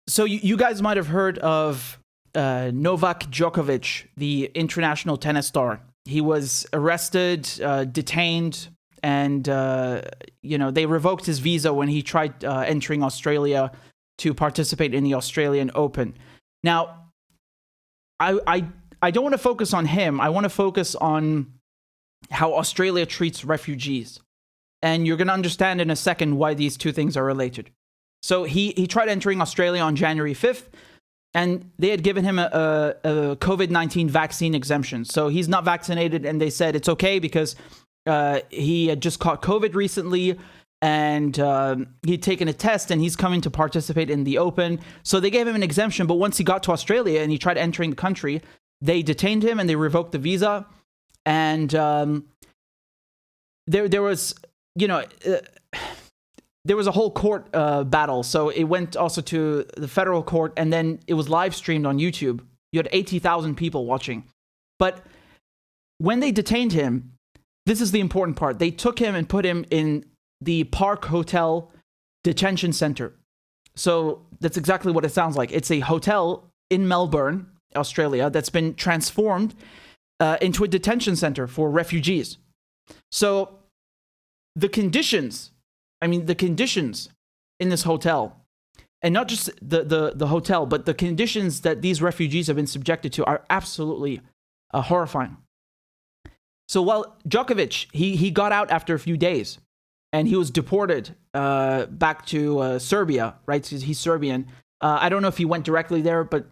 So you guys might have heard of Novak Djokovic, the international tennis star. He was arrested, detained, and they revoked his visa when he tried entering Australia to participate in the Australian Open. Now, I don't want to focus on him. I want to focus on how Australia treats refugees. And you're going to understand in a second why these two things are related. So he tried entering Australia on January 5th, and they had given him a COVID-19 vaccine exemption. So he's not vaccinated, and they said it's okay because he had just caught COVID recently, and he'd taken a test, and he's coming to participate in the Open. So they gave him an exemption, but once he got to Australia and he tried entering the country, they detained him and they revoked the visa. And there was, there was a whole court battle. So it went also to the federal court, and then it was live streamed on YouTube. You had 80,000 people watching. But when they detained him, this is the important part. They took him and put him in the Park Hotel Detention Center. So that's exactly what it sounds like. It's a hotel in Melbourne, Australia, that's been transformed into a detention center for refugees. So the conditions in this hotel, and not just the hotel, but the conditions that these refugees have been subjected to are absolutely horrifying. So while Djokovic, he got out after a few days, and he was deported back to Serbia, right? He's Serbian. I don't know if he went directly there, but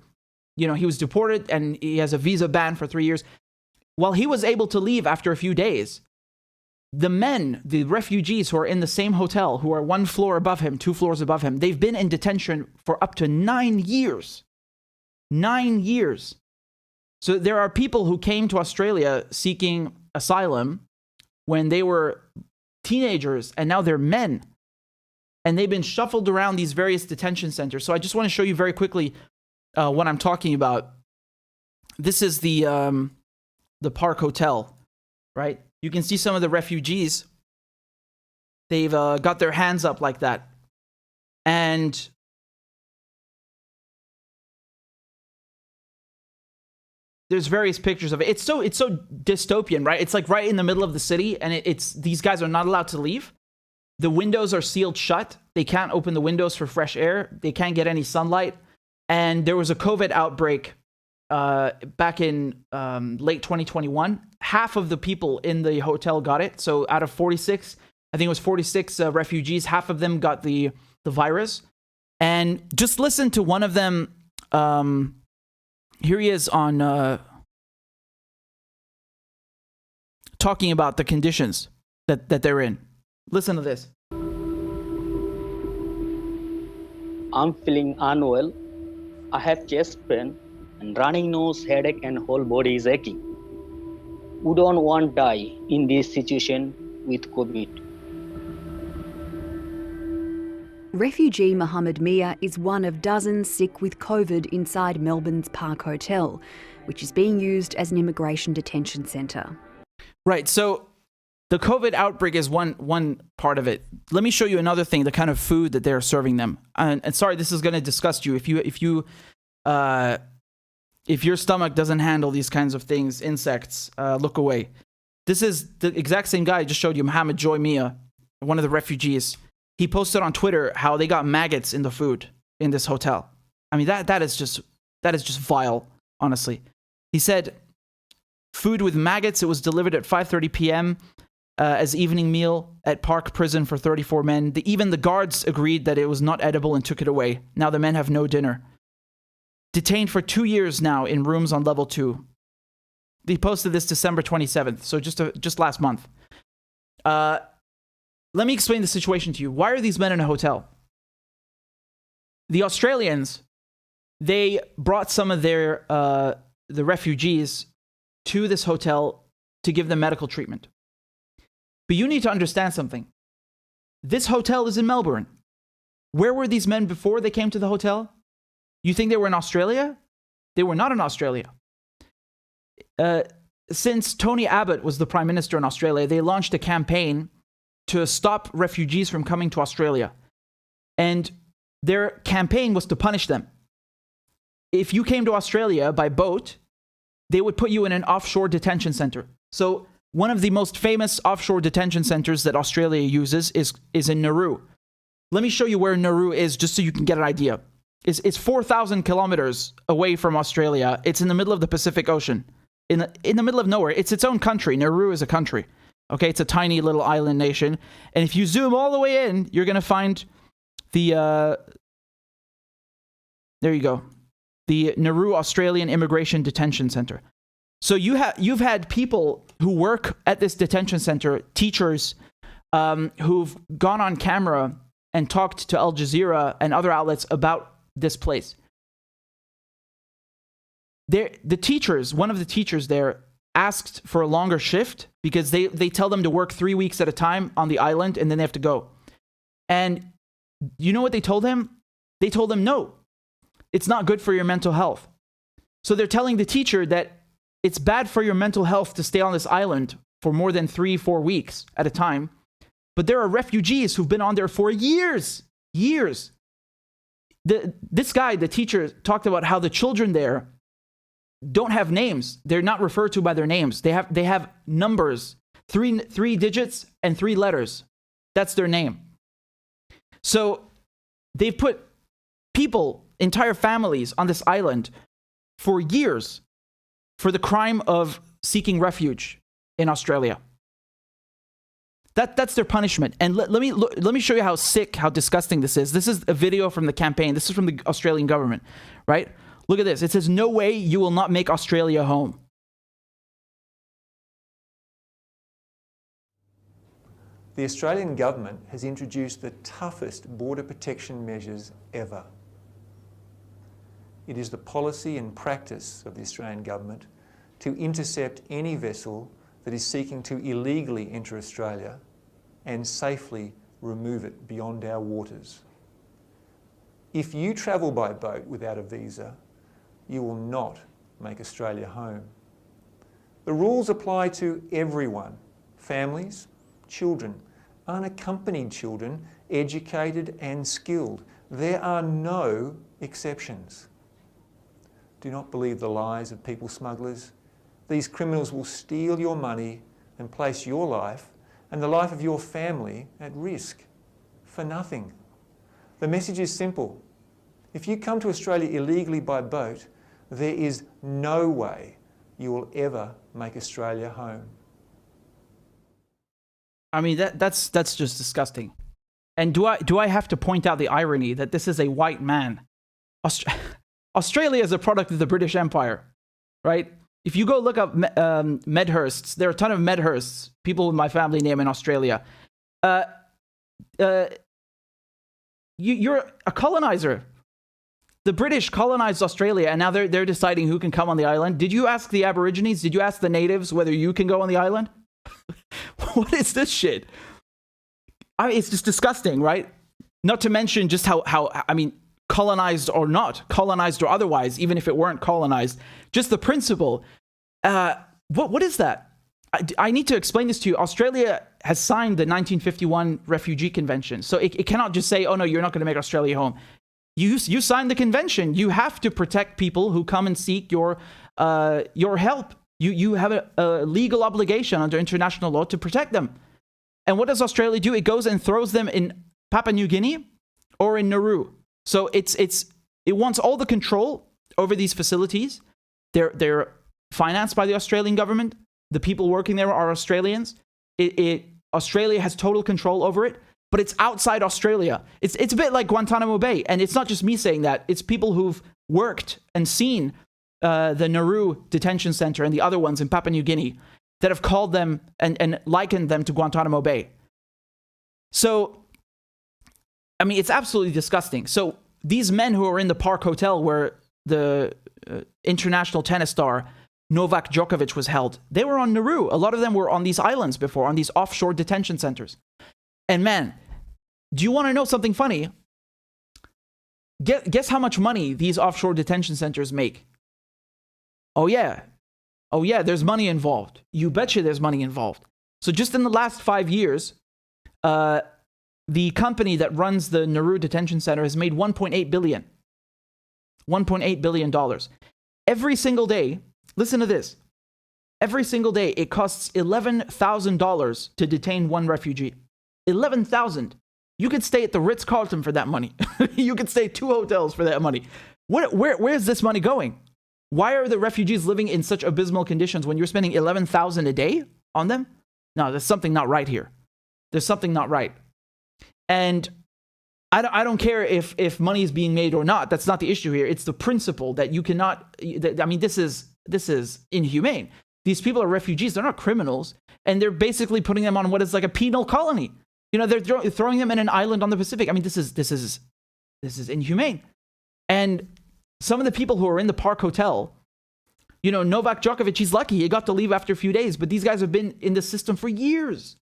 he was deported, and he has a visa ban for 3 years. While he was able to leave after a few days, the refugees who are in the same hotel, who are 1 floor above him, 2 floors above him, they've been in detention for up to 9 years. 9 years. So there are people who came to Australia seeking asylum when they were teenagers, and now they're men. And they've been shuffled around these various detention centers. So I just want to show you very quickly what I'm talking about. This is the Park Hotel, right? You can see some of the refugees. They've got their hands up like that. And there's various pictures of it. It's so dystopian, right? It's like right in the middle of the city, and it's these guys are not allowed to leave. The windows are sealed shut. They can't open the windows for fresh air. They can't get any sunlight. And there was a COVID outbreak back in late 2021. Half of the people in the hotel got it. So out of 46, I think it was 46 refugees, half of them got the virus. And just listen to one of them. Here he is on talking about the conditions that they're in. Listen to this. I'm feeling unwell. I have chest pain and running nose, headache, and whole body is aching. We don't want to die in this situation with COVID. Refugee Mohammed Mia is one of dozens sick with COVID inside Melbourne's Park Hotel, which is being used as an immigration detention centre. Right, so the COVID outbreak is one part of it. Let me show you another thing, the kind of food that they're serving them. And sorry, this is going to disgust you. If your stomach doesn't handle these kinds of things, insects, look away. This is the exact same guy I just showed you, Mohammed Joy Mia, one of the refugees. He posted on Twitter how they got maggots in the food in this hotel. I mean, that is just vile, honestly. He said, food with maggots, it was delivered at 5:30 p.m. As evening meal at Park Prison for 34 men. Even the guards agreed that it was not edible and took it away. Now the men have no dinner. Detained for 2 years now in rooms on level 2. He posted this December 27th, so just last month. Let me explain the situation to you. Why are these men in a hotel? The Australians, they brought some of their the refugees to this hotel to give them medical treatment. But you need to understand something. This hotel is in Melbourne. Where were these men before they came to the hotel? You think they were in Australia? They were not in Australia. Since Tony Abbott was the Prime Minister in Australia, they launched a campaign to stop refugees from coming to Australia. And their campaign was to punish them. If you came to Australia by boat, they would put you in an offshore detention center. So one of the most famous offshore detention centers that Australia uses is in Nauru. Let me show you where Nauru is, just so you can get an idea. It's 4,000 kilometers away from Australia. It's in the middle of the Pacific Ocean, in the middle of nowhere. It's its own country. Nauru is a country. Okay, it's a tiny little island nation. And if you zoom all the way in, you're going to find the, there you go, the Nauru Australian Immigration Detention Center. So you've had people who work at this detention center, teachers who've gone on camera and talked to Al Jazeera and other outlets about this place. The teachers, one of the teachers there asked for a longer shift because they tell them to work 3 weeks at a time on the island and then they have to go. And you know what they told him? They told him, no, it's not good for your mental health. So they're telling the teacher that it's bad for your mental health to stay on this island for more than 3-4 weeks at a time. But there are refugees who've been on there for years. This guy, the teacher, talked about how the children there don't have names. They're not referred to by their names. They have numbers, three digits and 3 letters. That's their name. So they've put people, entire families on this island for years for the crime of seeking refuge in Australia. That's their punishment. And let me show you how sick, how disgusting this is. This is a video from the campaign. This is from the Australian government, right? Look at this. It says, "No way you will not make Australia home." The Australian government has introduced the toughest border protection measures ever. It is the policy and practice of the Australian government to intercept any vessel that is seeking to illegally enter Australia and safely remove it beyond our waters. If you travel by boat without a visa, you will not make Australia home. The rules apply to everyone: families, children, unaccompanied children, educated and skilled. There are no exceptions. Do not believe the lies of people smugglers. These criminals will steal your money and place your life and the life of your family at risk for nothing. The message is simple. If you come to Australia illegally by boat, there is no way you will ever make Australia home. I mean, that's just disgusting. And do I have to point out the irony that this is a white man? Australia is a product of the British Empire, right? If you go look up Medhursts, there are a ton of Medhursts, people with my family name in Australia. You're a colonizer. The British colonized Australia, and now they're deciding who can come on the island. Did you ask the Aborigines? Did you ask the natives whether you can go on the island? What is this shit? It's just disgusting, right? Not to mention just how I mean, colonized or not, colonized or otherwise, even if it weren't colonized, just the principle. What is that? I need to explain this to you. Australia has signed the 1951 Refugee Convention, so it cannot just say, "Oh no, you're not going to make Australia home." You signed the convention. You have to protect people who come and seek your help. You have a legal obligation under international law to protect them. And what does Australia do? It goes and throws them in Papua New Guinea or in Nauru. So it wants all the control over these facilities. They're financed by the Australian government. The people working there are Australians. Australia has total control over it, but it's outside Australia. It's a bit like Guantanamo Bay, and it's not just me saying that. It's people who've worked and seen the Nauru detention center and the other ones in Papua New Guinea that have called them and likened them to Guantanamo Bay. So, I mean, it's absolutely disgusting. So these men who are in the Park Hotel where the international tennis star Novak Djokovic was held, they were on Nauru. A lot of them were on these islands before, on these offshore detention centers. And man, do you want to know something funny? Guess how much money these offshore detention centers make? Oh yeah, there's money involved. You betcha there's money involved. So just in the last 5 years, the company that runs the Nauru detention center has made $1.8 billion. $1.8 billion. Every single day, listen to this. Every single day, it costs $11,000 to detain one refugee. $11,000. You could stay at the Ritz-Carlton for that money. You could stay at 2 hotels for that money. Where's this money going? Why are the refugees living in such abysmal conditions when you're spending $11,000 a day on them? No, there's something not right here. There's something not right. And I don't care if money is being made or not. That's not the issue here. It's the principle that you cannot. I mean, this is inhumane. These people are refugees. They're not criminals, and they're basically putting them on what is like a penal colony. You know, they're throwing them in an island on the Pacific. I mean, this is inhumane. And some of the people who are in the Park Hotel, you know, Novak Djokovic, he's lucky. He got to leave after a few days, but these guys have been in the system for years.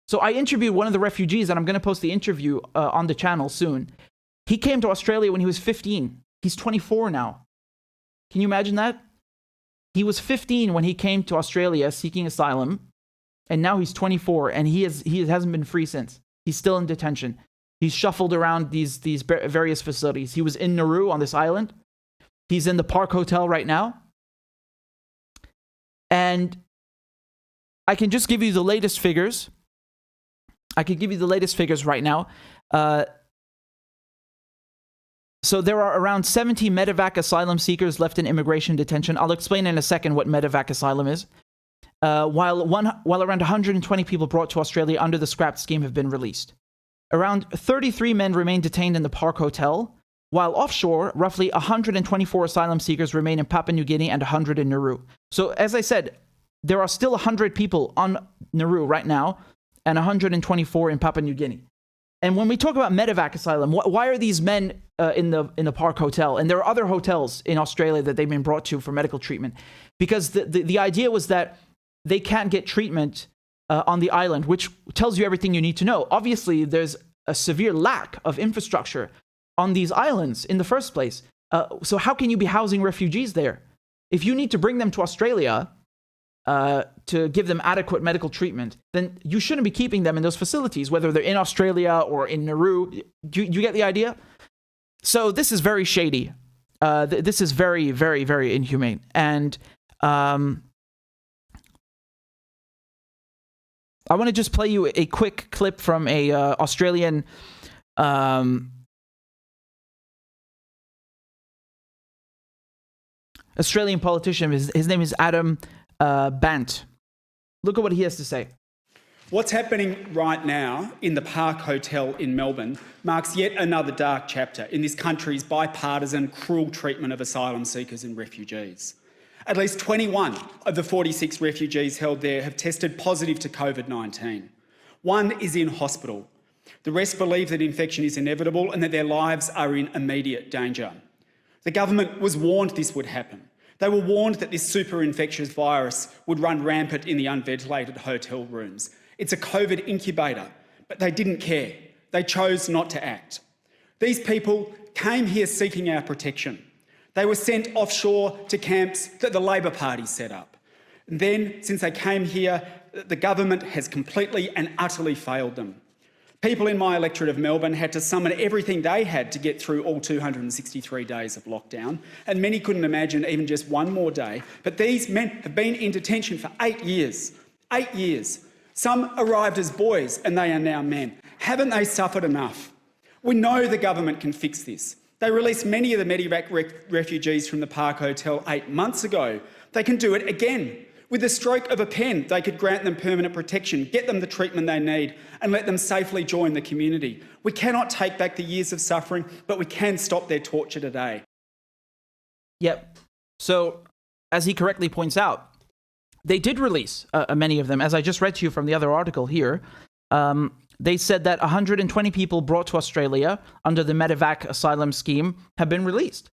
So I interviewed one of the refugees, and I'm going to post the interview on the channel soon. He came to Australia when he was 15. He's 24 now. Can you imagine that? He was 15 when he came to Australia seeking asylum, and now he's 24, and he hasn't been free since. He's still in detention. He's shuffled around these various facilities. He was in Nauru on this island. He's in the Park Hotel right now. And I can just give you the latest figures. I could give you the latest figures right now. So there are around 70 medevac asylum seekers left in immigration detention. I'll explain in a second what medevac asylum is. While around 120 people brought to Australia under the scrapped scheme have been released. Around 33 men remain detained in the Park Hotel, while offshore, roughly 124 asylum seekers remain in Papua New Guinea and 100 in Nauru. So as I said, there are still 100 people on Nauru right now, and 124 in Papua New Guinea. And when we talk about medevac asylum, why are these men in the Park Hotel? And there are other hotels in Australia that they've been brought to for medical treatment. Because the idea was that they can't get treatment on the island, which tells you everything you need to know. Obviously, there's a severe lack of infrastructure on these islands in the first place. So how can you be housing refugees there? If you need to bring them to Australia to give them adequate medical treatment, then you shouldn't be keeping them in those facilities, whether they're in Australia or in Nauru. Do you get the idea? So this is very shady. This is very, very, very inhumane. And I want to just play you a quick clip from a Australian politician. His name is Adam Bant. Look at what he has to say. What's happening right now in the Park Hotel in Melbourne marks yet another dark chapter in this country's bipartisan, cruel treatment of asylum seekers and refugees. At least 21 of the 46 refugees held there have tested positive to COVID-19. One is in hospital. The rest believe that infection is inevitable and that their lives are in immediate danger. The government was warned this would happen. They were warned that this super infectious virus would run rampant in the unventilated hotel rooms. It's a COVID incubator, but they didn't care. They chose not to act. These people came here seeking our protection. They were sent offshore to camps that the Labor Party set up. And then, since they came here, the government has completely and utterly failed them. People in my electorate of Melbourne had to summon everything they had to get through all 263 days of lockdown, and many couldn't imagine even just one more day. But these men have been in detention for 8 years. 8 years. Some arrived as boys and they are now men. Haven't they suffered enough? We know the government can fix this. They released many of the medevac refugees from the Park Hotel 8 months ago. They can do it again. With the stroke of a pen, they could grant them permanent protection, get them the treatment they need, and let them safely join the community. We cannot take back the years of suffering, but we can stop their torture today. Yep. So, as he correctly points out, they did release many of them. As I just read to you from the other article here, they said that 120 people brought to Australia under the medevac asylum scheme have been released.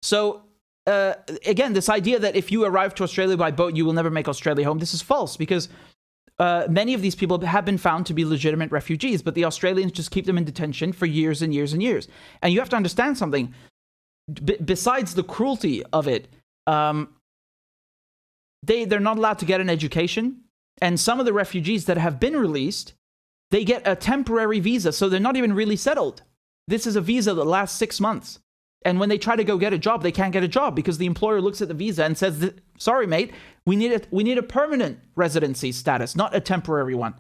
So, again, this idea that if you arrive to Australia by boat, you will never make Australia home, this is false, because many of these people have been found to be legitimate refugees, but the Australians just keep them in detention for years and years and years. And you have to understand something. Besides the cruelty of it, they're not allowed to get an education. And some of the refugees that have been released, they get a temporary visa, so they're not even really settled. This is a visa that lasts 6 months. And when they try to go get a job, they can't get a job because the employer looks at the visa and says, sorry, mate, we need a permanent residency status, not a temporary one.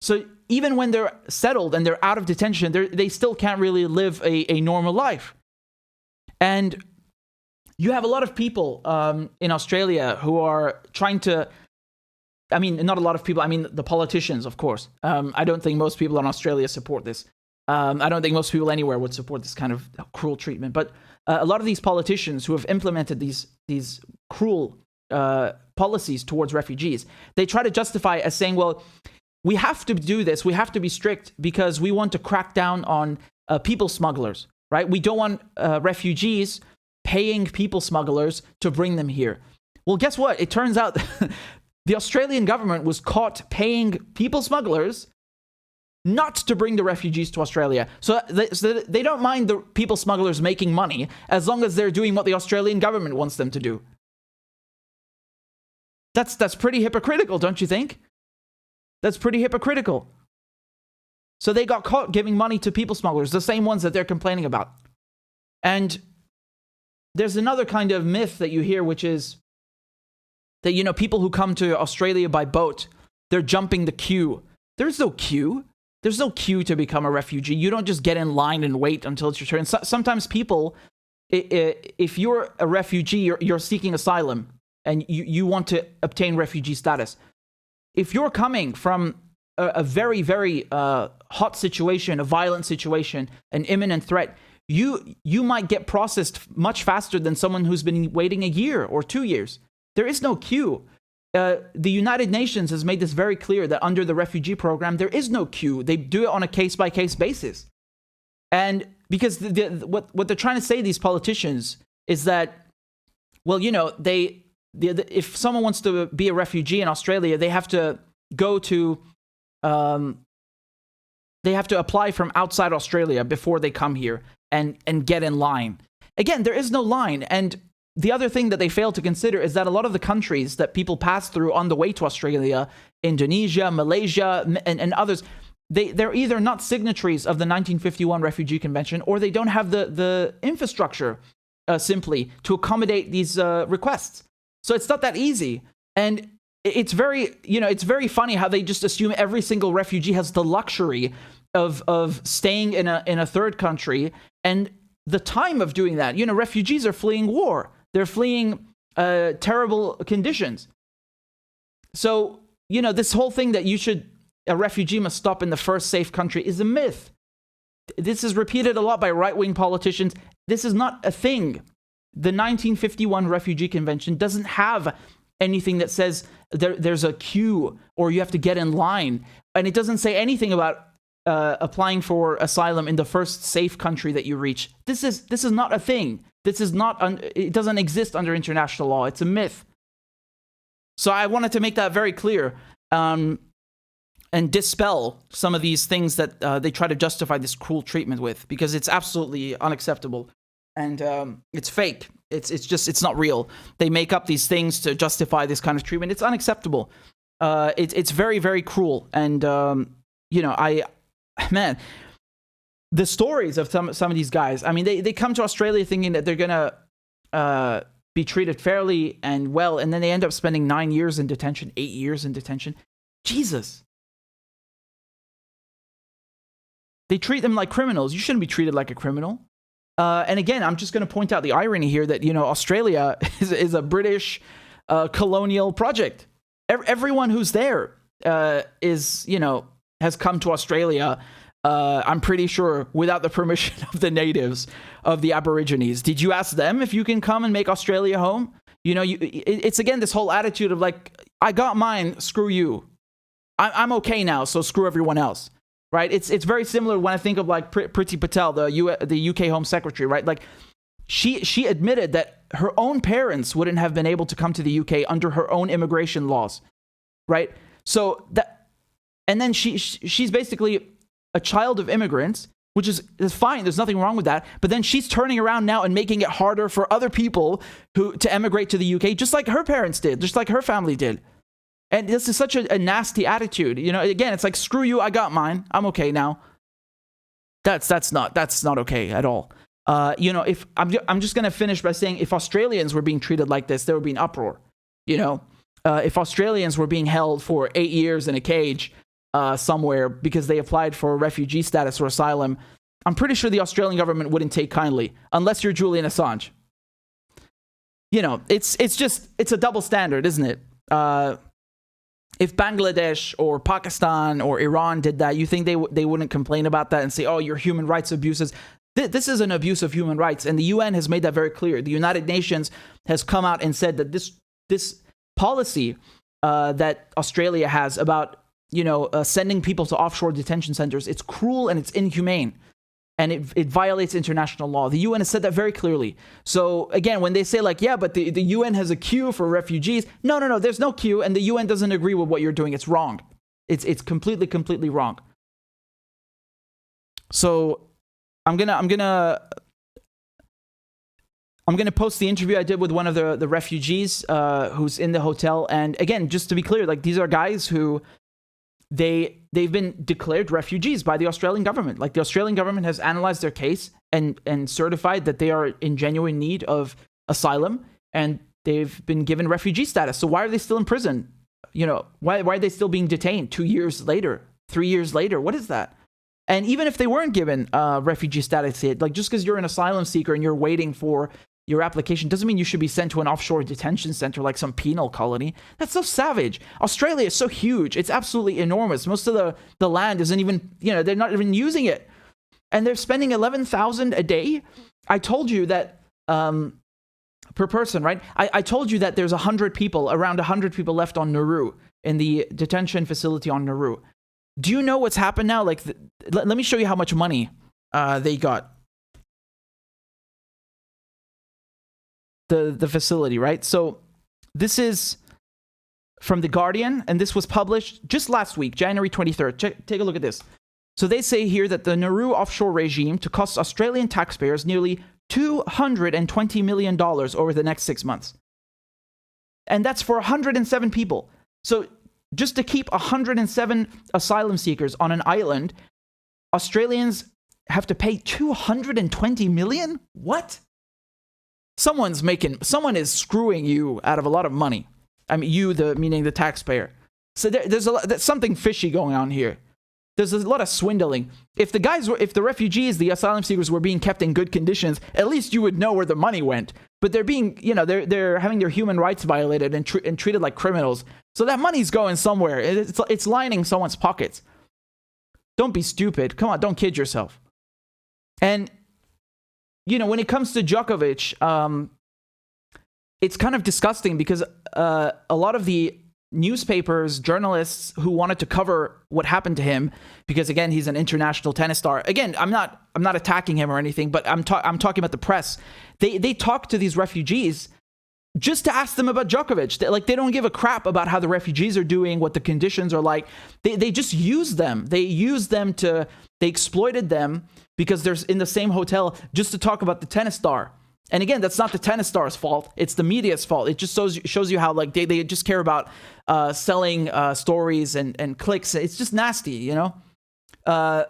So even when they're settled and they're out of detention, they still can't really live a normal life. And you have a lot of people in Australia who are trying to, I mean, not a lot of people, I mean the politicians, of course. I don't think most people in Australia support this. I don't think most people anywhere would support this kind of cruel treatment. But a lot of these politicians who have implemented these cruel policies towards refugees, they try to justify as saying, well, we have to do this, we have to be strict because we want to crack down on people smugglers, right? We don't want refugees paying people smugglers to bring them here. Well, guess what? It turns out the Australian government was caught paying people smugglers not to bring the refugees to Australia. So they don't mind the people smugglers making money as long as they're doing what the Australian government wants them to do. That's pretty hypocritical, don't you think? That's pretty hypocritical. So they got caught giving money to people smugglers, the same ones that they're complaining about. And there's another kind of myth that you hear, which is that, you know, people who come to Australia by boat, they're jumping the queue. There's no queue. There's no queue to become a refugee. You don't just get in line and wait until it's your turn. Sometimes people, if you're a refugee, you're seeking asylum and you want to obtain refugee status. If you're coming from a very, very hot situation, a violent situation, an imminent threat, you might get processed much faster than someone who's been waiting a year or 2 years. There is no queue. The United Nations has made this very clear that under the refugee program, there is no queue. They do it on a case-by-case basis. And because what they're trying to say, these politicians, is that, well, you know, if someone wants to be a refugee in Australia, they have to go to, they have to apply from outside Australia before they come here and get in line. Again, there is no line. And the other thing that they fail to consider is that a lot of the countries that people pass through on the way to Australia, Indonesia, Malaysia, and others, they're either not signatories of the 1951 Refugee Convention, or they don't have the infrastructure simply to accommodate these requests. So it's not that easy. And it's very, you know, it's very funny how they just assume every single refugee has the luxury of staying in a third country and the time of doing that. You know, refugees are fleeing war. They're fleeing terrible conditions. So, you know, this whole thing that a refugee must stop in the first safe country is a myth. This is repeated a lot by right-wing politicians. This is not a thing. The 1951 Refugee Convention doesn't have anything that says there's a queue or you have to get in line. And it doesn't say anything about applying for asylum in the first safe country that you reach. This is not a thing. This is not, it doesn't exist under international law. It's a myth. So I wanted to make that very clear and dispel some of these things that they try to justify this cruel treatment with, because it's absolutely unacceptable. And it's fake. It's not real. They make up these things to justify this kind of treatment. It's unacceptable. It's very, very cruel. And, you know, man, the stories of some of these guys, I mean, they come to Australia thinking that they're going to be treated fairly and well, and then they end up spending 9 years in detention, 8 years in detention. Jesus. They treat them like criminals. You shouldn't be treated like a criminal. And again, I'm just going to point out the irony here that, you know, Australia is a British colonial project. Everyone who's there is, you know, has come to Australia, I'm pretty sure, without the permission of the natives, of the Aborigines. Did you ask them if you can come and make Australia home? You know, it's again this whole attitude of like, I got mine, screw you. I'm okay now, so screw everyone else. Right? It's very similar when I think of like Priti Patel, the UK Home Secretary, right? Like she admitted that her own parents wouldn't have been able to come to the UK under her own immigration laws, right? So and then she's basically a child of immigrants, which is fine. There's nothing wrong with that. But then she's turning around now and making it harder for other people to emigrate to the UK, just like her parents did, just like her family did. And this is such a nasty attitude. You know, again, it's like, screw you, I got mine. I'm okay now. That's not okay at all. You know, if I'm just going to finish by saying, if Australians were being treated like this, there would be an uproar. You know, if Australians were being held for 8 years in a cage somewhere because they applied for refugee status or asylum, I'm pretty sure the Australian government wouldn't take kindly, unless you're Julian Assange. You know, it's a double standard, isn't it? If Bangladesh or Pakistan or Iran did that, you think they wouldn't complain about that and say, oh, your human rights abuses? This is an abuse of human rights, and the UN has made that very clear. The United Nations has come out and said that this policy that Australia has about, you know, sending people to offshore detention centers, it's cruel and it's inhumane, and it violates international law. The UN has said that very clearly. So again, when they say like, yeah, but the UN has a queue for refugees, no, there's no queue, and the UN doesn't agree with what you're doing. It's wrong. It's completely wrong. So I'm gonna post the interview I did with one of the refugees who's in the hotel. And again, just to be clear, like, these are guys who they've been declared refugees by the Australian government. Like, the Australian government has analyzed their case and certified that they are in genuine need of asylum, and they've been given refugee status. So why are they still in prison? You know, why are they still being detained 2 years later, 3 years later? What is that? And even if they weren't given refugee status, like, just because you're an asylum seeker and you're waiting for your application doesn't mean you should be sent to an offshore detention center like some penal colony. That's so savage. Australia is so huge. It's absolutely enormous. Most of the land isn't even, you know, they're not even using it. And they're spending $11,000 a day. I told you that, per person, right? I told you that there's around 100 people left on Nauru, in the detention facility on Nauru. Do you know what's happened now? Like, let me show you how much money they got. The facility, right? So this is from The Guardian, and this was published just last week, January 23rd. Take a look at this. So they say here that the Nauru offshore regime to cost Australian taxpayers nearly $220 million over the next 6 months. And that's for 107 people. So just to keep 107 asylum seekers on an island, Australians have to pay $220 million? What? Someone is screwing you out of a lot of money. I mean, meaning the taxpayer. So there's something fishy going on here. There's a lot of swindling. If the refugees, the asylum seekers, were being kept in good conditions, at least you would know where the money went. But they're being, you know, they're having their human rights violated and treated like criminals. So that money's going somewhere. It's lining someone's pockets. Don't be stupid. Come on, don't kid yourself. And, you know, when it comes to Djokovic, it's kind of disgusting because a lot of the newspapers, journalists who wanted to cover what happened to him, because again, he's an international tennis star. Again, I'm not attacking him or anything, but I'm talking about the press. They talk to these refugees just to ask them about Djokovic. They don't give a crap about how the refugees are doing, what the conditions are like. They just use them. They exploited them because they're in the same hotel just to talk about the tennis star. And again, that's not the tennis star's fault. It's the media's fault. It just shows you how, like, they just care about selling stories and clicks. It's just nasty, you know? I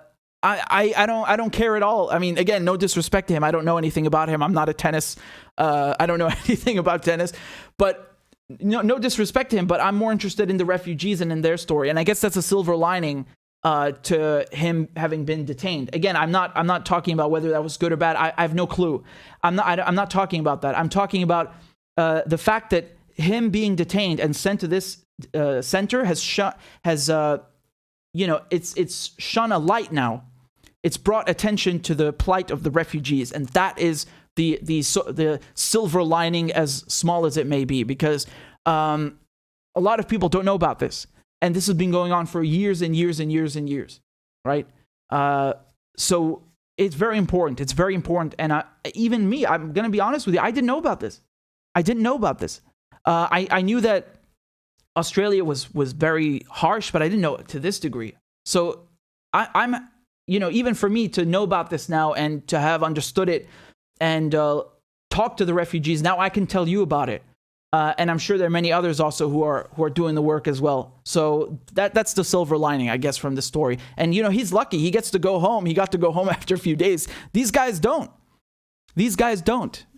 don't care at all. I mean, again, no disrespect to him. I don't know anything about him. I'm not a tennis. I don't know anything about tennis. But no disrespect to him. But I'm more interested in the refugees and in their story. And I guess that's a silver lining to him having been detained. Again, I'm not talking about whether that was good or bad. I have no clue. I'm not talking about that. I'm talking about the fact that him being detained and sent to this center has it's shone a light now. It's brought attention to the plight of the refugees, and that is the silver lining, as small as it may be, because a lot of people don't know about this. And this has been going on for years and years and years and years, right? So it's very important. It's very important. And even me, I'm going to be honest with you, I didn't know about this. I knew that Australia was very harsh, but I didn't know it to this degree. So I'm, even for me to know about this now and to have understood it and talk to the refugees, now I can tell you about it. And I'm sure there are many others also who are doing the work as well. So that's the silver lining, I guess, from the story. And, you know, he's lucky. He gets to go home. He got to go home after a few days. These guys don't.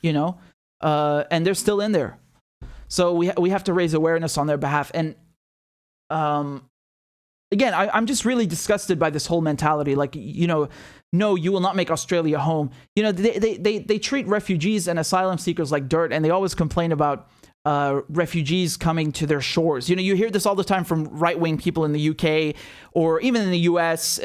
You know, and they're still in there. So we have to raise awareness on their behalf. And again, I'm just really disgusted by this whole mentality. Like, you know, no, you will not make Australia home. You know, they treat refugees and asylum seekers like dirt, and they always complain about refugees coming to their shores. You know, you hear this all the time from right-wing people in the UK or even in the US,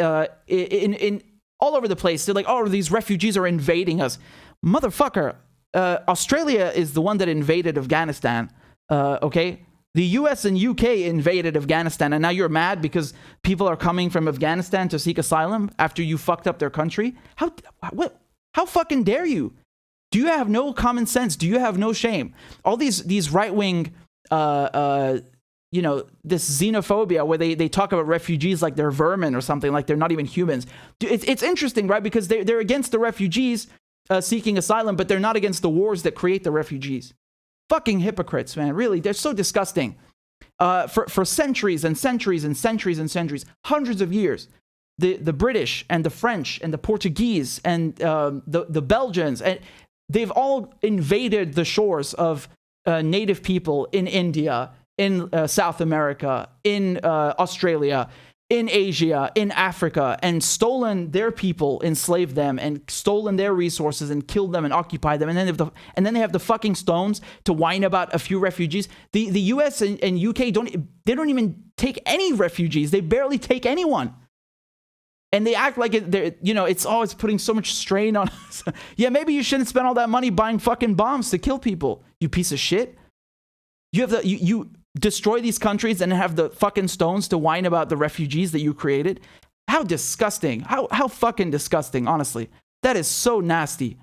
in all over the place. They're like, oh, these refugees are invading us. Motherfucker, Australia is the one that invaded Afghanistan, okay? The US and UK invaded Afghanistan, and now you're mad because people are coming from Afghanistan to seek asylum after you fucked up their country? How fucking dare you? Do you have no common sense? Do you have no shame? All these right-wing, you know, this xenophobia where they talk about refugees like they're vermin or something, like they're not even humans. It's interesting, right? Because they're against the refugees seeking asylum, but they're not against the wars that create the refugees. Fucking hypocrites, man. Really, they're so disgusting. For centuries and centuries and centuries and centuries, hundreds of years, the British and the French and the Portuguese and the Belgians, and they've all invaded the shores of native people in India, in South America, in Australia, in Asia, in Africa, and stolen their people, enslaved them, and stolen their resources, and killed them, and occupied them. And then they have the fucking stones to whine about a few refugees. The US and UK don't even take any refugees. They barely take anyone. And they act like it's always putting so much strain on us. Yeah, maybe you shouldn't spend all that money buying fucking bombs to kill people, you piece of shit. You destroy these countries and have the fucking stones to whine about the refugees that you created. How disgusting. How fucking disgusting, honestly. That is so nasty.